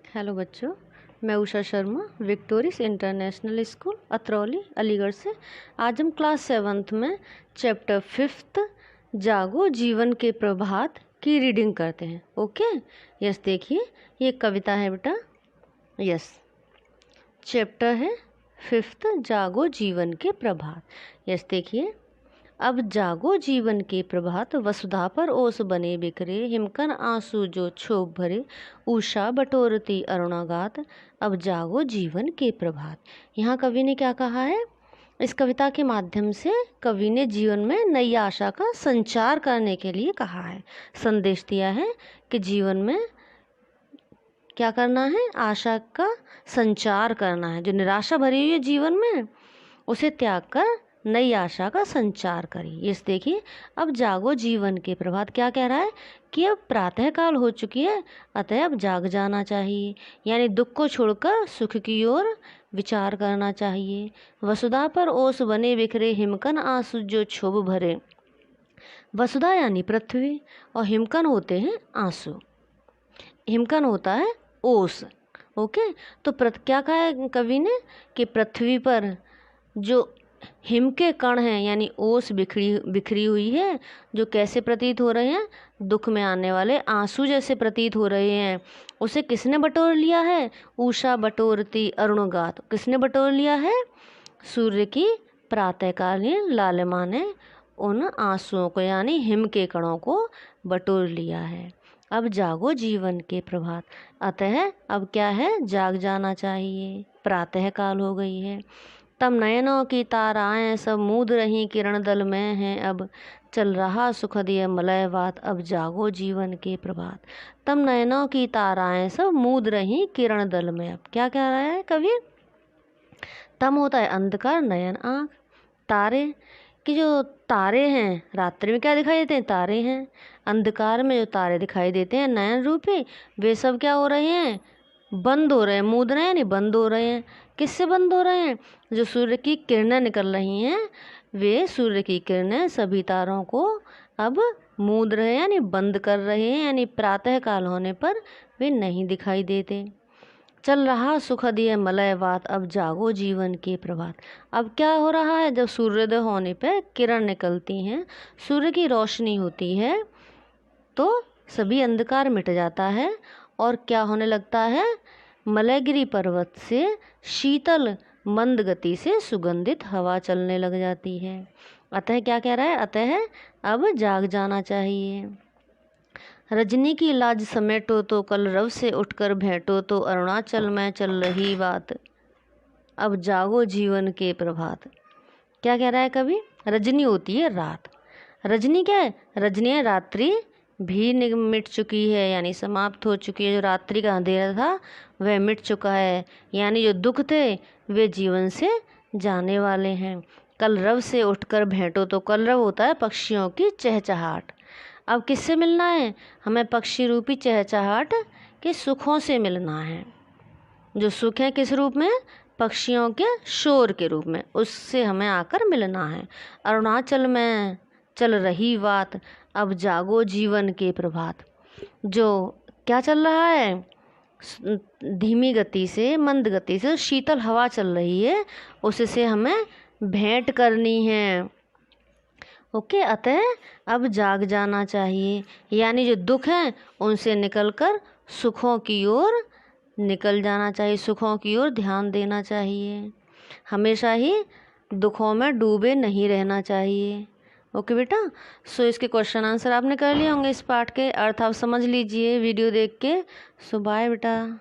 Hello बच्चों, मैं Usha Sharma Victorious international school Atrauli Aligarh से। आज हम क्लास 7th में चैप्टर 5th जागो जीवन के प्रभात की रीडिंग करते हैं। ओके, यस, देखिए ये कविता है बेटा। यस, चैप्टर है 5th जागो जीवन के प्रभात। यस, देखिए, अब जागो जीवन के प्रभात, वसुधा पर ओस बने बिखरे, हिमकन आंसू जो क्षोभ भरे, उषा बटोरती अरुणागात, अब जागो जीवन के प्रभात। यहाँ कवि ने क्या कहा है? इस कविता के माध्यम से कवि ने जीवन में नई आशा का संचार करने के लिए कहा है, संदेश दिया है कि जीवन में क्या करना है? आशा का संचार करना है। जो निराशा भरी हुई है जीवन में, उसे त्याग कर नई आशा का संचार करिए। इस देखिए, अब जागो जीवन के प्रभात क्या कह रहा है कि अब प्रातःकाल हो चुकी है, अतः अब जाग जाना चाहिए, यानी दुख को छोड़कर सुख की ओर विचार करना चाहिए। वसुधा पर ओस बने बिखरे, हिमकन आंसू जो क्षोभ भरे। वसुधा यानी पृथ्वी और हिमकन होते हैं आंसू। हिमकन होता है ओस। ओके, तो क्या कहा है कवि ने कि पृथ्वी पर जो हिम के कण हैं, यानी ओस बिखरी हुई है, जो कैसे प्रतीत हो रहे हैं? दुख में आने वाले आंसू जैसे प्रतीत हो रहे हैं। उसे किसने बटोर लिया है? उषा बटोरती अरुणगात। किसने बटोर लिया है? सूर्य की प्रातःकालीन लालिमा ने उन आंसुओं को, यानी हिम के कणों को बटोर लिया है। अब जागो जीवन के प्रभात, अतः अब क्या है? जाग जाना चाहिए, प्रातःकाल हो गई है। तब नयनों की ताराएं सब मूद रही किरण दल में हैं, अब चल रहा सुखद ये मलय बात, अब जागो जीवन के प्रभात। तब नयनों की ताराएं सब मूद रही किरण दल में। अब क्या कह रहा है कवि? तम होता है अंधकार, नयन आँख। तारे कि जो तारे हैं रात्रि में क्या दिखाई देते हैं? तारे हैं। अंधकार में जो तारे दिखाई देते हैं नयन रूपी, वे सब क्या हो रहे हैं? बंद हो रहे हैं। मूद रहे हैं यानी बंद हो रहे हैं। किससे बंद हो रहे हैं? जो सूर्य की किरणें निकल रही हैं, वे सूर्य की किरणें सभी तारों को अब मूद रहे हैं, यानी बंद कर रहे हैं, यानी प्रातःकाल होने पर वे नहीं दिखाई देते। चल रहा सुखद ये मलय बात, अब जागो जीवन के प्रभात। अब क्या हो रहा है? जब सूर्योदय होने पर किरण निकलती हैं, सूर्य की रोशनी होती है, तो सभी अंधकार मिट जाता है और क्या होने लगता है? मलयगिरी पर्वत से शीतल मंद गति से सुगंधित हवा चलने लग जाती है। अतः क्या कह रहा है? अतः अब जाग जाना चाहिए। रजनी की लाज समेटो तो कलरव से उठकर भेंटो, तो अरुणाचल में चल रही बात, अब जागो जीवन के प्रभात। क्या कह रहा है कवि? रजनी होती है रात। रजनी क्या है? रजनी है रात्रि भी मिट चुकी है, यानी समाप्त हो चुकी है। जो रात्रि का अंधेरा था वह मिट चुका है, यानी जो दुख थे वे जीवन से जाने वाले हैं। कलरव से उठकर भेंटो, तो कलरव होता है पक्षियों की चहचहाट। अब किससे मिलना है? हमें पक्षी रूपी चहचहाट के सुखों से मिलना है। जो सुख है किस रूप में? पक्षियों के शोर के रूप में, उससे हमें आकर मिलना है। अरुणाचल में चल रही बात, अब जागो जीवन के प्रभात। जो क्या चल रहा है? धीमी गति से, मंद गति से शीतल हवा चल रही है, उससे हमें भेंट करनी है। ओके, अतः अब जाग जाना चाहिए, यानी जो दुख है उनसे निकलकर सुखों की ओर निकल जाना चाहिए, सुखों की ओर ध्यान देना चाहिए। हमेशा ही दुखों में डूबे नहीं रहना चाहिए। ओके बेटा, सो इसके क्वेश्चन आंसर आपने कर लिए होंगे। इस पार्ट के अर्थ आप समझ लीजिए वीडियो देख के। सो बाय बेटा।